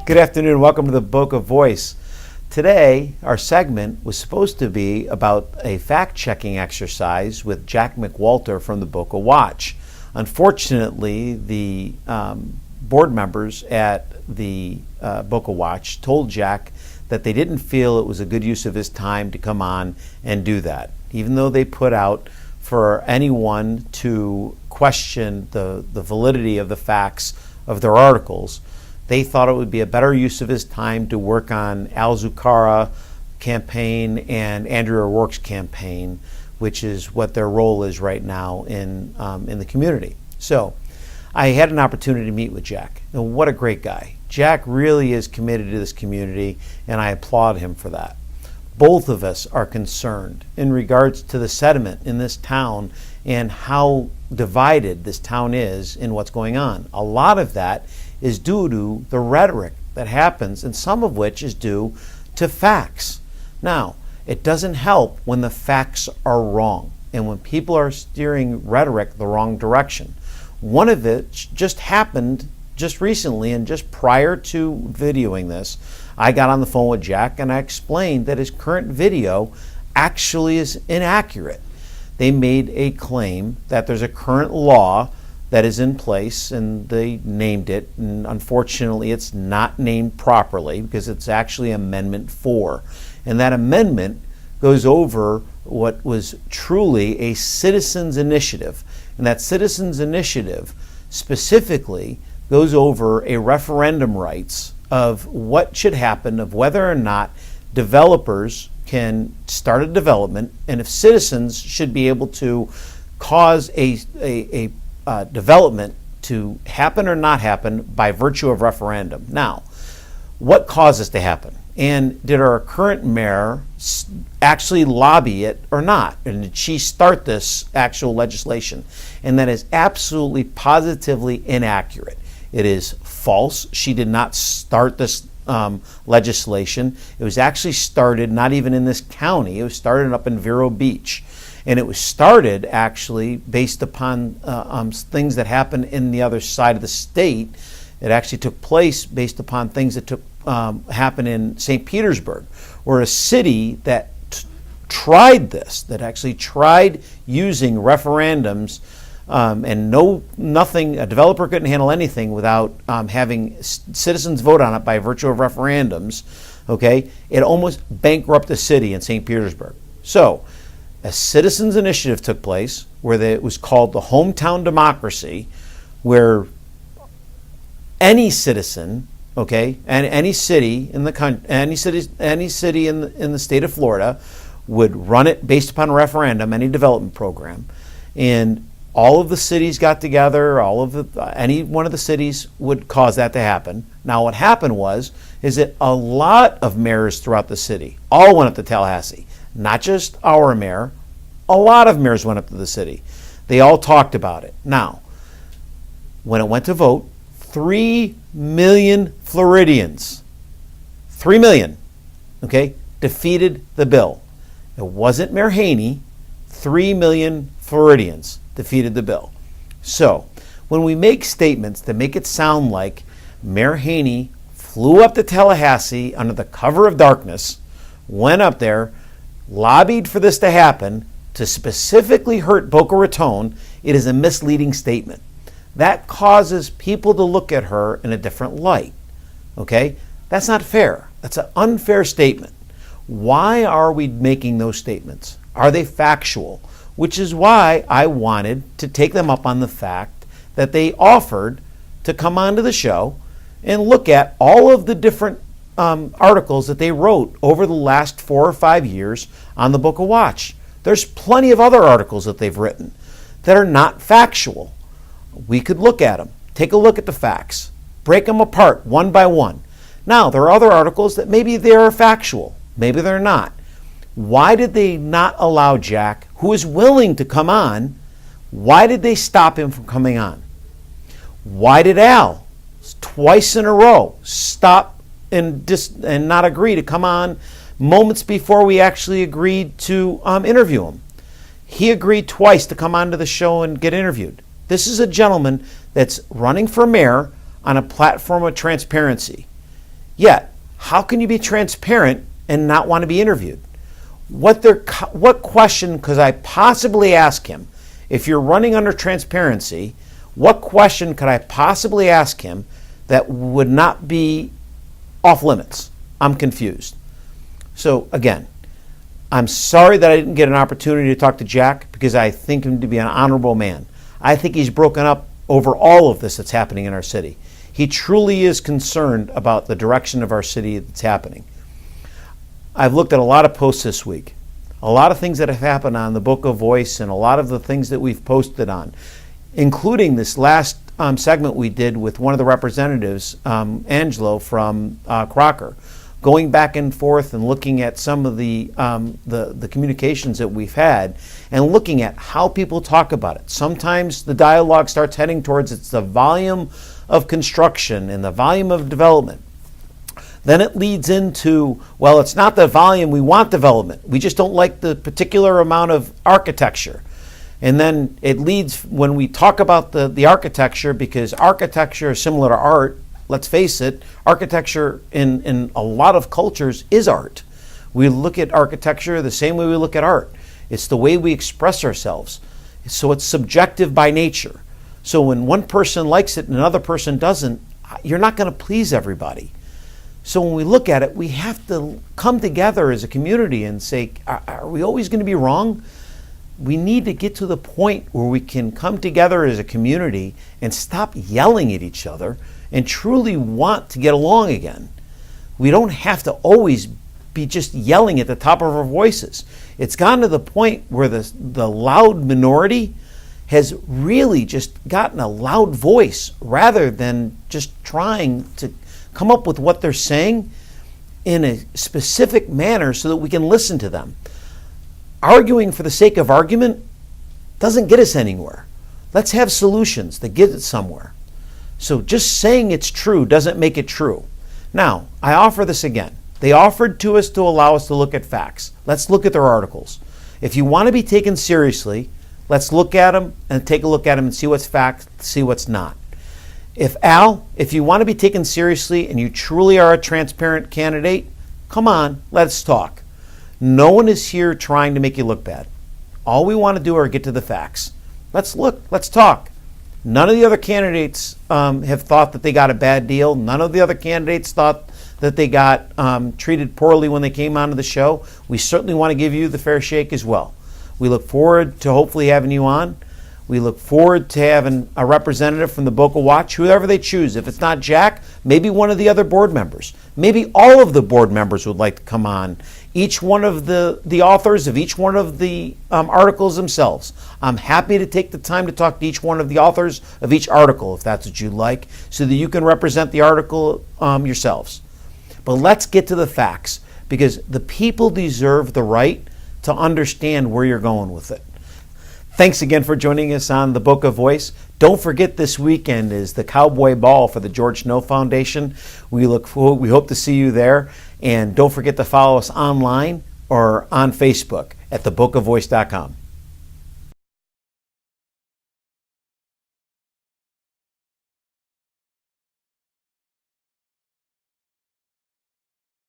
Good afternoon. Welcome to the Boca Voice. Today, our segment was supposed to be about a fact-checking exercise with Jack McWalter from the Boca Watch. Unfortunately, the board members at the Boca Watch told Jack that they didn't feel it was a good use of his time to come on and do that, even though they put out for anyone to question the validity of the facts of their articles. They thought it would be a better use of his time to work on Al Zucara campaign and Andrea O'Rourke's campaign, which is what their role is right now in the community. So I had an opportunity to meet with Jack, and what a great guy. Jack really is committed to this community, and I applaud him for that. Both of us are concerned in regards to the sentiment in this town and how divided this town is in what's going on. A lot of that is due to the rhetoric that happens, and some of which is due to facts. Now, it doesn't help when the facts are wrong and when people are steering rhetoric the wrong direction. One of it just happened just recently, and just prior to videoing this, I got on the phone with Jack and I explained that his current video actually is inaccurate. They made a claim that there's a current law that is in place, and they named it, and unfortunately it's not named properly because it's actually Amendment 4. And that amendment goes over what was truly a citizens' initiative. And that citizens' initiative specifically goes over a referendum rights of what should happen, of whether or not developers can start a development, and if citizens should be able to cause a development to happen or not happen by virtue of referendum. Now, what caused this to happen? And did our current mayor actually lobby it or not? And did she start this actual legislation? And that is absolutely positively inaccurate. It is false. She did not start this legislation. It was actually started not even in this county. It was started up in Vero Beach. And it was started actually based upon things that happened in the other side of the state. It actually took place based upon things that happened in St. Petersburg, where a city that tried this, that actually tried using referendums, and nothing, a developer couldn't handle anything without having citizens vote on it by virtue of referendums, okay? It almost bankrupted the city in St. Petersburg. So, a citizens' initiative took place where it was called the hometown democracy, where any citizen, okay, and any city in the country, any city in the state of Florida would run it based upon a referendum, any development program, and all of the cities got together. Any one of the cities would cause that to happen. Now, what happened is that a lot of mayors throughout the city all went up to Tallahassee. Not just our mayor, a lot of mayors went up to the city. They all talked about it. Now, when it went to vote, 3 million Floridians, 3 million, okay, defeated the bill. It wasn't Mayor Haney, 3 million Floridians defeated the bill. So, when we make statements that make it sound like Mayor Haney flew up to Tallahassee under the cover of darkness, went up there, lobbied for this to happen to specifically hurt Boca Raton, it is a misleading statement. That causes people to look at her in a different light. Okay? That's not fair. That's an unfair statement. Why are we making those statements? Are they factual? Which is why I wanted to take them up on the fact that they offered to come onto the show and look at all of the different articles that they wrote over the last 4 or 5 years on the Boca Watch. There's plenty of other articles that they've written that are not factual. We could look at them, take a look at the facts, break them apart one by one. Now, there are other articles that maybe they are factual, maybe they're not. Why did they not allow Jack, who is willing to come on, why did they stop him from coming on? Why did Al, twice in a row, stop and not agree to come on moments before we actually agreed to interview him? He agreed twice to come onto the show and get interviewed. This is a gentleman that's running for mayor on a platform of transparency. Yet, how can you be transparent and not want to be interviewed? What question could I possibly ask him? If you're running under transparency, what question could I possibly ask him that would not be off limits? I'm confused. So again, I'm sorry that I didn't get an opportunity to talk to Jack because I think him to be an honorable man. I think he's broken up over all of this that's happening in our city. He truly is concerned about the direction of our city that's happening. I've looked at a lot of posts this week, a lot of things that have happened on the Boca Voice and a lot of the things that we've posted on, including this last segment we did with one of the representatives, Angelo from Crocker, going back and forth and looking at some of the communications that we've had and looking at how people talk about it. Sometimes the dialogue starts heading towards it's the volume of construction and the volume of development. Then it leads into, well, it's not the volume, we want development. We just don't like the particular amount of architecture. And then it leads, when we talk about the architecture, because architecture is similar to art, let's face it, architecture in a lot of cultures is art. We look at architecture the same way we look at art. It's the way we express ourselves. So it's subjective by nature. So when one person likes it and another person doesn't, you're not going to please everybody. So when we look at it, we have to come together as a community and say, are we always going to be wrong? We need to get to the point where we can come together as a community and stop yelling at each other and truly want to get along again. We don't have to always be just yelling at the top of our voices. It's gotten to the point where the loud minority has really just gotten a loud voice rather than just trying to come up with what they're saying in a specific manner so that we can listen to them. Arguing for the sake of argument doesn't get us anywhere. Let's have solutions that get us somewhere. So just saying it's true doesn't make it true. Now, I offer this again. They offered to us to allow us to look at facts. Let's look at their articles. If you want to be taken seriously, let's look at them and take a look at them and see what's fact, see what's not. If you want to be taken seriously and you truly are a transparent candidate, come on, let's talk. No one is here trying to make you look bad. All we want to do are get to the facts. Let's look, let's talk. None of the other candidates have thought that they got a bad deal. None of the other candidates thought that they got treated poorly when they came onto the show. We certainly want to give you the fair shake as well. We look forward to hopefully having you on. We look forward to having a representative from the Boca Watch, whoever they choose. If it's not Jack, maybe one of the other board members. Maybe all of the board members would like to come on. Each one of the authors of each one of the articles themselves. I'm happy to take the time to talk to each one of the authors of each article, if that's what you'd like, so that you can represent the article yourselves. But let's get to the facts, because the people deserve the right to understand where you're going with it. Thanks again for joining us on the Boca Voice. Don't forget, this weekend is the Cowboy Ball for the George Snow Foundation. We hope to see you there. And don't forget to follow us online or on Facebook at thebocavoice.com.